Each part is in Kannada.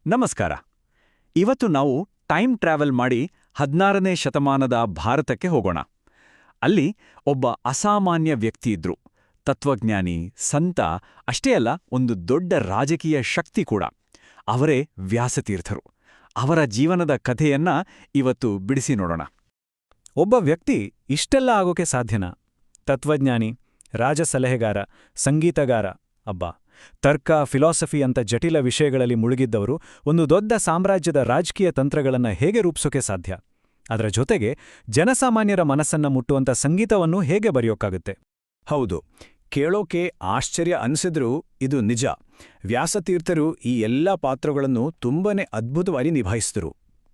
ನಮಸ್ಕಾರ. ಇವತ್ತು ನಾವು ಟೈಮ್ ಟ್ರಾವೆಲ್ ಮಾಡಿ 16ನೇ ಶತಮಾನದ ಭಾರತಕ್ಕೆ ಹೋಗೋಣ. ಅಲ್ಲಿ ಒಬ್ಬ ಅಸಾಮಾನ್ಯ ವ್ಯಕ್ತಿ ಇದ್ರು. ತತ್ವಜ್ಞಾನಿ, ಸಂತ, ಅಷ್ಟೇ ಅಲ್ಲ, ಒಂದು ದೊಡ್ಡ ರಾಜಕೀಯ ಶಕ್ತಿ ಕೂಡ. ಅವರೇ ವ್ಯಾಸತೀರ್ಥರು. ಅವರ ಜೀವನದ ಕಥೆಯನ್ನ ಇವತ್ತು ಬಿಡಿಸಿ ನೋಡೋಣ. ಒಬ್ಬ ವ್ಯಕ್ತಿ ಇಷ್ಟೆಲ್ಲ ಆಗೋಕೆ ಸಾಧ್ಯನಾ? ತತ್ವಜ್ಞಾನಿ, ರಾಜ ಸಲಹೆಗಾರ, ಸಂಗೀತಗಾರ, ಅಬ್ಬಾ, ತರ್ಕ, ಫಿಲಾಸಫಿ ಅಂತ ಜಟಿಲ ವಿಷಯಗಳಲ್ಲಿ ಮುಳುಗಿದ್ದವರು ಒಂದು ದೊಡ್ಡ ಸಾಮ್ರಾಜ್ಯದ ರಾಜಕೀಯ ತಂತ್ರಗಳನ್ನು ಹೇಗೆ ರೂಪಿಸೋಕೆ ಸಾಧ್ಯ? ಅದರ ಜೊತೆಗೆ ಜನಸಾಮಾನ್ಯರ ಮನಸ್ಸನ್ನ ಮುಟ್ಟುವಂಥ ಸಂಗೀತವನ್ನು ಹೇಗೆ ಬರೆಯೋಕ್ಕಾಗುತ್ತೆ? ಹೌದು, ಕೇಳೋಕೆ ಆಶ್ಚರ್ಯ ಅನಿಸಿದ್ರೂ ಇದು ನಿಜ. ವ್ಯಾಸತೀರ್ಥರು ಈ ಎಲ್ಲ ಪಾತ್ರಗಳನ್ನು ತುಂಬನೇ ಅದ್ಭುತವಾಗಿ ನಿಭಾಯಿಸಿದರು.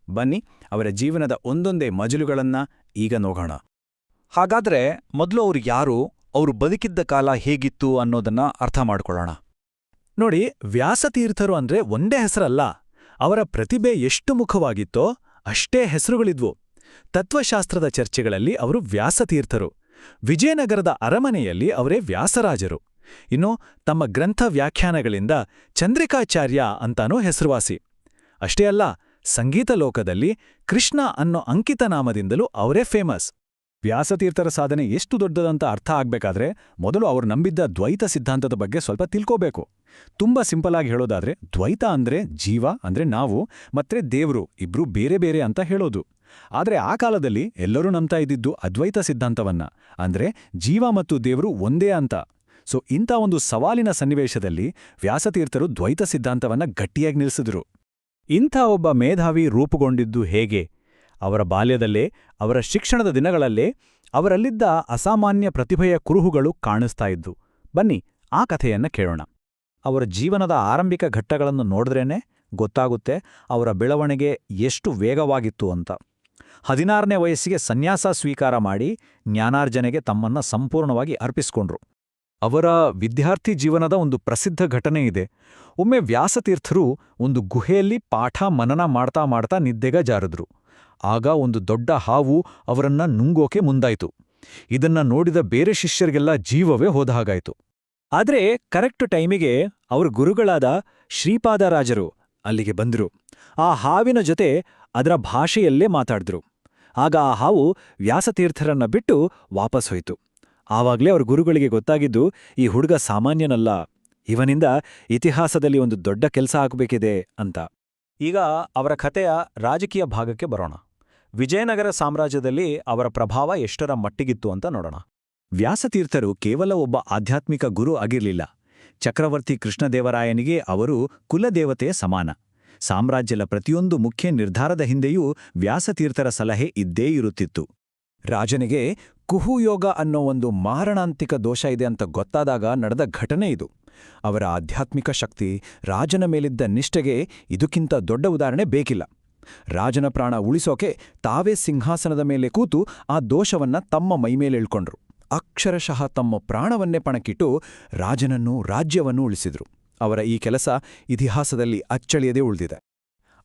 ಬನ್ನಿ, ಅವರ ಜೀವನದ ಒಂದೊಂದೇ ಮಜಲುಗಳನ್ನ ಈಗ ನೋಡೋಣ. ಹಾಗಾದ್ರೆ ಮೊದಲು ಅವ್ರು ಯಾರು, ಅವರು ಬದುಕಿದ್ದ ಕಾಲ ಹೇಗಿತ್ತು ಅನ್ನೋದನ್ನ ಅರ್ಥ ಮಾಡ್ಕೊಳ್ಳೋಣ. ನೋಡಿ, ವ್ಯಾಸತೀರ್ಥರು ಅಂದ್ರೆ ಒಂದೇ ಹೆಸರಲ್ಲ. ಅವರ ಪ್ರತಿಭೆ ಎಷ್ಟು ಮುಖವಾಗಿತ್ತೋ ಅಷ್ಟೇ ಹೆಸರುಗಳಿದ್ವು. ತತ್ವಶಾಸ್ತ್ರದ ಚರ್ಚೆಗಳಲ್ಲಿ ಅವರು ವ್ಯಾಸತೀರ್ಥರು. ವಿಜಯನಗರದ ಅರಮನೆಯಲ್ಲಿ ಅವರೇ ವ್ಯಾಸರಾಜರು. ಇನ್ನು ತಮ್ಮ ಗ್ರಂಥ ವ್ಯಾಖ್ಯಾನಗಳಿಂದ ಚಂದ್ರಿಕಾಚಾರ್ಯ ಅಂತಾನೂ ಹೆಸರುವಾಸಿ. ಅಷ್ಟೇ ಅಲ್ಲ, ಸಂಗೀತ ಲೋಕದಲ್ಲಿ ಕೃಷ್ಣ ಅನ್ನೋ ಅಂಕಿತನಾಮದಿಂದಲೂ ಅವರೇ ಫೇಮಸ್. ವ್ಯಾಸತೀರ್ಥರ ಸಾಧನೆ ಎಷ್ಟು ದೊಡ್ಡದಂತ ಅರ್ಥ ಆಗ್ಬೇಕಾದ್ರೆ ಮೊದಲು ಅವರು ನಂಬಿದ್ದ ದ್ವೈತ ಸಿದ್ಧಾಂತದ ಬಗ್ಗೆ ಸ್ವಲ್ಪ ತಿಳ್ಕೋಬೇಕು. ತುಂಬಾ ಸಿಂಪಲ್ ಆಗಿ ಹೇಳೋದಾದ್ರೆ, ದ್ವೈತ ಅಂದ್ರೆ ಜೀವ ಅಂದ್ರೆ ನಾವು ಮತ್ತೆ ದೇವ್ರು ಇಬ್ರು ಬೇರೆ ಬೇರೆ ಅಂತ ಹೇಳೋದು. ಆದ್ರೆ ಆ ಕಾಲದಲ್ಲಿ ಎಲ್ಲರೂ ನಂಬ್ತಾ ಇದ್ದಿದ್ದು ಅದ್ವೈತ ಸಿದ್ಧಾಂತವನ್ನ, ಅಂದ್ರೆ ಜೀವ ಮತ್ತು ದೇವ್ರು ಒಂದೇ ಅಂತ. ಸೊ ಇಂಥ ಒಂದು ಸವಾಲಿನ ಸನ್ನಿವೇಶದಲ್ಲಿ ವ್ಯಾಸತೀರ್ಥರು ದ್ವೈತ ಸಿದ್ಧಾಂತವನ್ನ ಗಟ್ಟಿಯಾಗಿ ನಿಲ್ಲಿಸಿದ್ರು. ಇಂಥ ಒಬ್ಬ ಮೇಧಾವಿ ರೂಪುಗೊಂಡಿದ್ದು ಹೇಗೆ? ಅವರ ಬಾಲ್ಯದಲ್ಲೇ, ಅವರ ಶಿಕ್ಷಣದ ದಿನಗಳಲ್ಲೇ ಅವರಲ್ಲಿದ್ದ ಅಸಾಮಾನ್ಯ ಪ್ರತಿಭೆಯ ಕುರುಹುಗಳು ಕಾಣಿಸ್ತಾ ಇದ್ದು. ಬನ್ನಿ, ಆ ಕಥೆಯನ್ನ ಕೇಳೋಣ. ಅವರ ಜೀವನದ ಆರಂಭಿಕ ಘಟ್ಟಗಳನ್ನು ನೋಡಿದ್ರೇನೆ ಗೊತ್ತಾಗುತ್ತೆ ಅವರ ಬೆಳವಣಿಗೆ ಎಷ್ಟು ವೇಗವಾಗಿತ್ತು ಅಂತ. 16ನೇ ವಯಸ್ಸಿಗೆ ಸನ್ಯಾಸ ಸ್ವೀಕಾರ ಮಾಡಿ ಜ್ಞಾನಾರ್ಜನೆಗೆ ತಮ್ಮನ್ನ ಸಂಪೂರ್ಣವಾಗಿ ಅರ್ಪಿಸ್ಕೊಂಡ್ರು. ಅವರ ವಿದ್ಯಾರ್ಥಿ ಜೀವನದ ಒಂದು ಪ್ರಸಿದ್ಧ ಘಟನೆ ಇದೆ. ಒಮ್ಮೆ ವ್ಯಾಸತೀರ್ಥರು ಒಂದು ಗುಹೆಯಲ್ಲಿ ಪಾಠ ಮನನ ಮಾಡ್ತಾ ಮಾಡ್ತಾ ನಿದ್ದೆಗ ಜಾರಿದ್ರು. ಆಗ ಒಂದು ದೊಡ್ಡ ಹಾವು ಅವರನ್ನ ನುಂಗೋಕೆ ಮುಂದಾಯ್ತು. ಇದನ್ನ ನೋಡಿದ ಬೇರೆ ಶಿಷ್ಯರಿಗೆಲ್ಲ ಜೀವವೇ ಹೋದ ಹಾಗಾಯ್ತು. ಆದ್ರೆ ಕರೆಕ್ಟ್ ಟೈಮಿಗೆ ಅವ್ರ ಗುರುಗಳಾದ ಶ್ರೀಪಾದರಾಜರು ಅಲ್ಲಿಗೆ ಬಂದ್ರು. ಆ ಹಾವಿನ ಜೊತೆ ಅದರ ಭಾಷೆಯಲ್ಲೇ ಮಾತಾಡಿದ್ರು. ಆಗ ಆ ಹಾವು ವ್ಯಾಸತೀರ್ಥರನ್ನ ಬಿಟ್ಟು ವಾಪಸ್ ಹೋಯ್ತು. ಆವಾಗ್ಲೇ ಅವ್ರ ಗುರುಗಳಿಗೆ ಗೊತ್ತಾಗಿದ್ದು, ಈ ಹುಡುಗ ಸಾಮಾನ್ಯನಲ್ಲ, ಇವನಿಂದ ಇತಿಹಾಸದಲ್ಲಿ ಒಂದು ದೊಡ್ಡ ಕೆಲಸ ಆಗಬೇಕಿದೆ ಅಂತ. ಈಗ ಅವರ ಕಥೆಯ ರಾಜಕೀಯ ಭಾಗಕ್ಕೆ ಬರೋಣ. ವಿಜಯನಗರ ಸಾಮ್ರಾಜ್ಯದಲ್ಲಿ ಅವರ ಪ್ರಭಾವ ಎಷ್ಟರ ಮಟ್ಟಿಗಿತ್ತು ಅಂತ ನೋಡೋಣ. ವ್ಯಾಸತೀರ್ಥರು ಕೇವಲ ಒಬ್ಬ ಆಧ್ಯಾತ್ಮಿಕ ಗುರು ಆಗಿರ್ಲಿಲ್ಲ. ಚಕ್ರವರ್ತಿ ಕೃಷ್ಣದೇವರಾಯನಿಗೆ ಅವರು ಕುಲದೇವತೆಯ ಸಮಾನ. ಸಾಮ್ರಾಜ್ಯದ ಪ್ರತಿಯೊಂದು ಮುಖ್ಯ ನಿರ್ಧಾರದ ಹಿಂದೆಯೂ ವ್ಯಾಸತೀರ್ಥರ ಸಲಹೆ ಇದ್ದೇ ಇರುತ್ತಿತ್ತು. ರಾಜನಿಗೆ ಕುಹುಯೋಗ ಅನ್ನೋ ಒಂದು ಮಾರಣಾಂತಿಕ ದೋಷ ಇದೆ ಅಂತ ಗೊತ್ತಾದಾಗ ನಡೆದ ಘಟನೆ ಇದು. ಅವರ ಆಧ್ಯಾತ್ಮಿಕ ಶಕ್ತಿ, ರಾಜನ ಮೇಲಿದ್ದ ನಿಷ್ಠೆಗೆ ಇದಕ್ಕಿಂತ ದೊಡ್ಡ ಉದಾಹರಣೆ ಬೇಕಿಲ್ಲ. ರಾಜನ ಪ್ರಾಣ ಉಳಿಸೋಕೆ ತಾವೇ ಸಿಂಹಾಸನದ ಮೇಲೆ ಕೂತು ಆ ದೋಷವನ್ನ ತಮ್ಮ ಮೈಮೇಲೆ ಇಳ್ಕೊಂಡ್ರು. ಅಕ್ಷರಶಃ ತಮ್ಮ ಪ್ರಾಣವನ್ನೇ ಪಣಕ್ಕಿಟ್ಟು ರಾಜನನ್ನೂ ರಾಜ್ಯವನ್ನೂ ಉಳಿಸಿದ್ರು. ಅವರ ಈ ಕೆಲಸ ಇತಿಹಾಸದಲ್ಲಿ ಅಚ್ಚಳಿಯದೇ ಉಳಿದಿದೆ.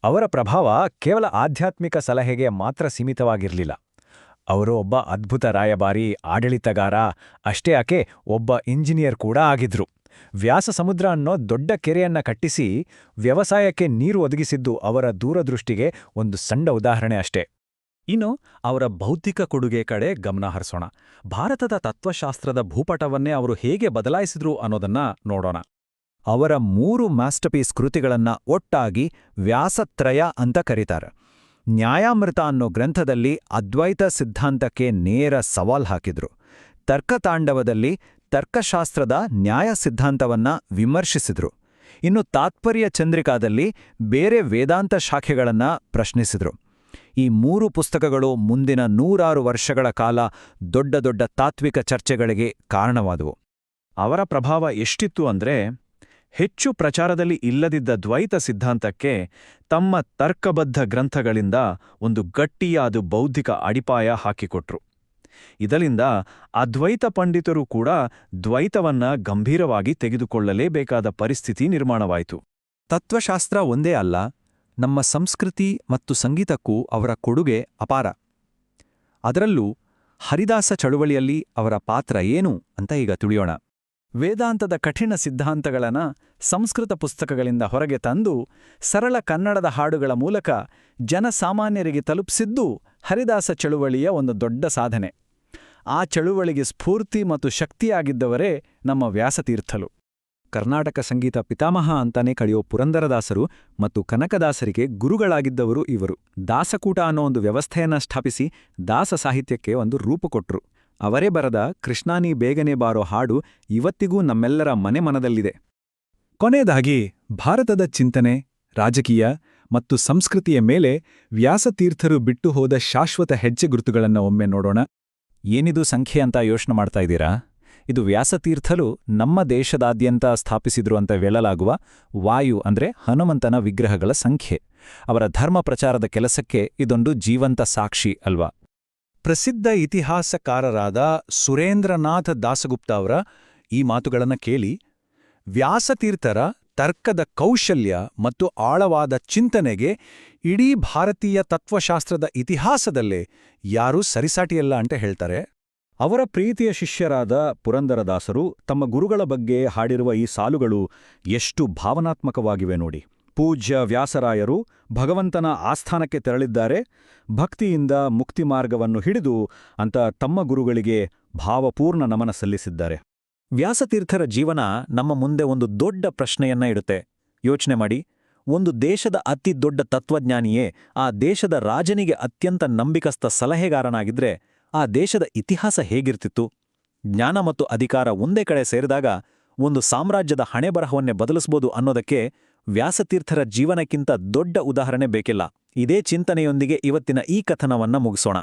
ಅವರ ಪ್ರಭಾವ ಕೇವಲ ಆಧ್ಯಾತ್ಮಿಕ ಸಲಹೆಗೆ ಮಾತ್ರ ಸೀಮಿತವಾಗಿರಲಿಲ್ಲ. ಅವರು ಒಬ್ಬ ಅದ್ಭುತ ರಾಯಭಾರಿ, ಆಡಳಿತಗಾರ, ಅಷ್ಟೇ ಯಾಕೆ ಒಬ್ಬ ಇಂಜಿನಿಯರ್ ಕೂಡ ಆಗಿದ್ರು. ವ್ಯಾಸ ಸಮುದ್ರ ಅನ್ನೋ ದೊಡ್ಡ ಕೆರೆಯನ್ನ ಕಟ್ಟಿಸಿ ವ್ಯವಸಾಯಕ್ಕೆ ನೀರು ಒದಗಿಸಿದ್ದು ಅವರ ದೂರದೃಷ್ಟಿಗೆ ಒಂದು ಸಣ್ಣ ಉದಾಹರಣೆ ಅಷ್ಟೇ. ಇನ್ನು ಅವರ ಬೌದ್ಧಿಕ ಕೊಡುಗೆ ಕಡೆ ಗಮನ ಹರಿಸೋಣ. ಭಾರತದ ತತ್ವಶಾಸ್ತ್ರದ ಭೂಪಟವನ್ನೇ ಅವರು ಹೇಗೆ ಬದಲಾಯಿಸಿದ್ರು ಅನ್ನೋದನ್ನ ನೋಡೋಣ. ಅವರ 3 ಮಾಸ್ಟರ್ಪೀಸ್ ಕೃತಿಗಳನ್ನ ಒಟ್ಟಾಗಿ ವ್ಯಾಸತ್ರಯ ಅಂತ ಕರೀತಾರೆ. ನ್ಯಾಯಾಮೃತ ಅನ್ನೋ ಗ್ರಂಥದಲ್ಲಿ ಅದ್ವೈತ ಸಿದ್ಧಾಂತಕ್ಕೆ ನೇರ ಸವಾಲ್ ಹಾಕಿದ್ರು. ತರ್ಕತಾಂಡವದಲ್ಲಿ ತರ್ಕಶಾಸ್ತ್ರದ ನ್ಯಾಯ ಸಿದ್ಧಾಂತವನ್ನ ವಿಮರ್ಶಿಸಿದ್ರು. ಇನ್ನು ತಾತ್ಪರ್ಯ ಚಂದ್ರಿಕಾದಲ್ಲಿ ಬೇರೆ ವೇದಾಂತ ಶಾಖೆಗಳನ್ನ ಪ್ರಶ್ನಿಸಿದ್ರು. ಈ 3 ಪುಸ್ತಕಗಳು ಮುಂದಿನ 100 ವರ್ಷಗಳ ಕಾಲ ದೊಡ್ಡ ದೊಡ್ಡ ತಾತ್ವಿಕ ಚರ್ಚೆಗಳಿಗೆ ಕಾರಣವಾದವು. ಅವರ ಪ್ರಭಾವ ಎಷ್ಟಿತ್ತು ಅಂದ್ರೆ, ಹೆಚ್ಚು ಪ್ರಚಾರದಲ್ಲಿ ಇಲ್ಲದಿದ್ದ ದ್ವೈತ ಸಿದ್ಧಾಂತಕ್ಕೆ ತಮ್ಮ ತರ್ಕಬದ್ಧ ಗ್ರಂಥಗಳಿಂದ ಒಂದು ಗಟ್ಟಿಯಾದ ಬೌದ್ಧಿಕ ಅಡಿಪಾಯ ಹಾಕಿಕೊಟ್ರು. ಇದರಿಂದ ಅದ್ವೈತ ಪಂಡಿತರು ಕೂಡ ದ್ವೈತವನ್ನ ಗಂಭೀರವಾಗಿ ತೆಗೆದುಕೊಳ್ಳಲೇಬೇಕಾದ ಪರಿಸ್ಥಿತಿ ನಿರ್ಮಾಣವಾಯಿತು. ತತ್ವಶಾಸ್ತ್ರ ಒಂದೇ ಅಲ್ಲ, ನಮ್ಮ ಸಂಸ್ಕೃತಿ ಮತ್ತು ಸಂಗೀತಕ್ಕೂ ಅವರ ಕೊಡುಗೆ ಅಪಾರ. ಅದರಲ್ಲೂ ಹರಿದಾಸ ಚಳುವಳಿಯಲ್ಲಿ ಅವರ ಪಾತ್ರ ಏನು ಅಂತ ಈಗ ತಿಳಿಯೋಣ. ವೇದಾಂತದ ಕಠಿಣ ಸಿದ್ಧಾಂತಗಳನ್ನು ಸಂಸ್ಕೃತ ಪುಸ್ತಕಗಳಿಂದ ಹೊರಗೆ ತಂದು ಸರಳ ಕನ್ನಡದ ಹಾಡುಗಳ ಮೂಲಕ ಜನಸಾಮಾನ್ಯರಿಗೆ ತಲುಪಿಸಿದ್ದು ಹರಿದಾಸ ಚಳುವಳಿಯ ಒಂದು ದೊಡ್ಡ ಸಾಧನೆ. ಆ ಚಳುವಳಿಗೆ ಸ್ಫೂರ್ತಿ ಮತ್ತು ಶಕ್ತಿಯಾಗಿದ್ದವರೇ ನಮ್ಮ ವ್ಯಾಸತೀರ್ಥರು. ಕರ್ನಾಟಕ ಸಂಗೀತ ಪಿತಾಮಹ ಅಂತಾನೆ ಕಳೆಯೋ ಪುರಂದರದಾಸರು ಮತ್ತು ಕನಕದಾಸರಿಗೆ ಗುರುಗಳಾಗಿದ್ದವರು ಇವರು. ದಾಸಕೂಟ ಅನ್ನೋ ಒಂದು ವ್ಯವಸ್ಥೆಯನ್ನ ಸ್ಥಾಪಿಸಿ ದಾಸ ಸಾಹಿತ್ಯಕ್ಕೆ ಒಂದು ರೂಪ ಕೊಟ್ರು. ಅವರೇ ಬರೆದ ಕೃಷ್ಣಾನಿ ಬೇಗನೆ ಬಾರೋ ಹಾಡು ಇವತ್ತಿಗೂ ನಮ್ಮೆಲ್ಲರ ಮನದಲ್ಲಿದೆ. ಕೊನೆಯದಾಗಿ ಭಾರತದ ಚಿಂತನೆ, ರಾಜಕೀಯ ಮತ್ತು ಸಂಸ್ಕೃತಿಯ ಮೇಲೆ ವ್ಯಾಸತೀರ್ಥರು ಬಿಟ್ಟು ಹೋದ ಶಾಶ್ವತ ಹೆಜ್ಜೆಗುರುತುಗಳನ್ನು ಒಮ್ಮೆ ನೋಡೋಣ. ಏನಿದು ಸಂಖ್ಯೆ ಅಂತ ಯೋಚನೆ ಮಾಡ್ತಾ ಇದ್ದೀರಾ? ಇದು ವ್ಯಾಸತೀರ್ಥರು ನಮ್ಮ ದೇಶದಾದ್ಯಂತ ಸ್ಥಾಪಿಸಿದ್ರು ಅಂತ ಹೇಳಲಾಗುವ ವಾಯು ಅಂದ್ರೆ ಹನುಮಂತನ ವಿಗ್ರಹಗಳ ಸಂಖ್ಯೆ. ಅವರ ಧರ್ಮ ಪ್ರಚಾರದ ಕೆಲಸಕ್ಕೆ ಇದೊಂದು ಜೀವಂತ ಸಾಕ್ಷಿ ಅಲ್ವಾ? ಪ್ರಸಿದ್ಧ ಇತಿಹಾಸಕಾರರಾದ ಸುರೇಂದ್ರನಾಥ ದಾಸಗುಪ್ತ ಅವರ ಈ ಮಾತುಗಳನ್ನು ಕೇಳಿ, ವ್ಯಾಸತೀರ್ಥರ ತರ್ಕದ ಕೌಶಲ್ಯ ಮತ್ತು ಆಳವಾದ ಚಿಂತನೆಗೆ ಇಡೀ ಭಾರತೀಯ ತತ್ವಶಾಸ್ತ್ರದ ಇತಿಹಾಸದಲ್ಲೇ ಯಾರೂ ಸರಿಸಾಟಿಯಲ್ಲ ಅಂತ ಹೇಳ್ತಾರೆ. ಅವರ ಪ್ರೀತಿಯ ಶಿಷ್ಯರಾದ ಪುರಂದರದಾಸರು ತಮ್ಮ ಗುರುಗಳ ಬಗ್ಗೆ ಹಾಡಿರುವ ಈ ಸಾಲುಗಳು ಎಷ್ಟು ಭಾವನಾತ್ಮಕವಾಗಿವೆ ನೋಡಿ. ಪೂಜ್ಯ ವ್ಯಾಸರಾಯರು ಭಗವಂತನ ಆಸ್ಥಾನಕ್ಕೆ ತೆರಳಿದ್ದಾರೆ, ಭಕ್ತಿಯಿಂದ ಮುಕ್ತಿ ಮಾರ್ಗವನ್ನು ಹಿಡಿದು ಅಂತ ತಮ್ಮ ಗುರುಗಳಿಗೆ ಭಾವಪೂರ್ಣ ನಮನ ಸಲ್ಲಿಸಿದ್ದಾರೆ. ವ್ಯಾಸತೀರ್ಥರ ಜೀವನ ನಮ್ಮ ಮುಂದೆ ಒಂದು ದೊಡ್ಡ ಪ್ರಶ್ನೆಯನ್ನ ಇಡುತ್ತೆ. ಯೋಚನೆ ಮಾಡಿ, ಒಂದು ದೇಶದ ಅತಿ ದೊಡ್ಡ ತತ್ವಜ್ಞಾನಿಯೇ ಆ ದೇಶದ ರಾಜನಿಗೆ ಅತ್ಯಂತ ನಂಬಿಕಸ್ಥ ಸಲಹೆಗಾರನಾಗಿದ್ರೆ ಆ ದೇಶದ ಇತಿಹಾಸ ಹೇಗಿರ್ತಿತ್ತು? ಜ್ಞಾನ ಮತ್ತು ಅಧಿಕಾರ ಒಂದೇ ಕಡೆ ಸೇರಿದಾಗ ಒಂದು ಸಾಮ್ರಾಜ್ಯದ ಹಣೆಬರಹವನ್ನೇ ಬದಲಿಸ್ಬೋದು ಅನ್ನೋದಕ್ಕೆ ವ್ಯಾಸತೀರ್ಥರ ಜೀವನಕ್ಕಿಂತ ದೊಡ್ಡ ಉದಾಹರಣೆ ಬೇಕಿಲ್ಲ. ಇದೇ ಚಿಂತನೆಯೊಂದಿಗೆ ಇವತ್ತಿನ ಈ ಕಥನವನ್ನ ಮುಗಿಸೋಣ.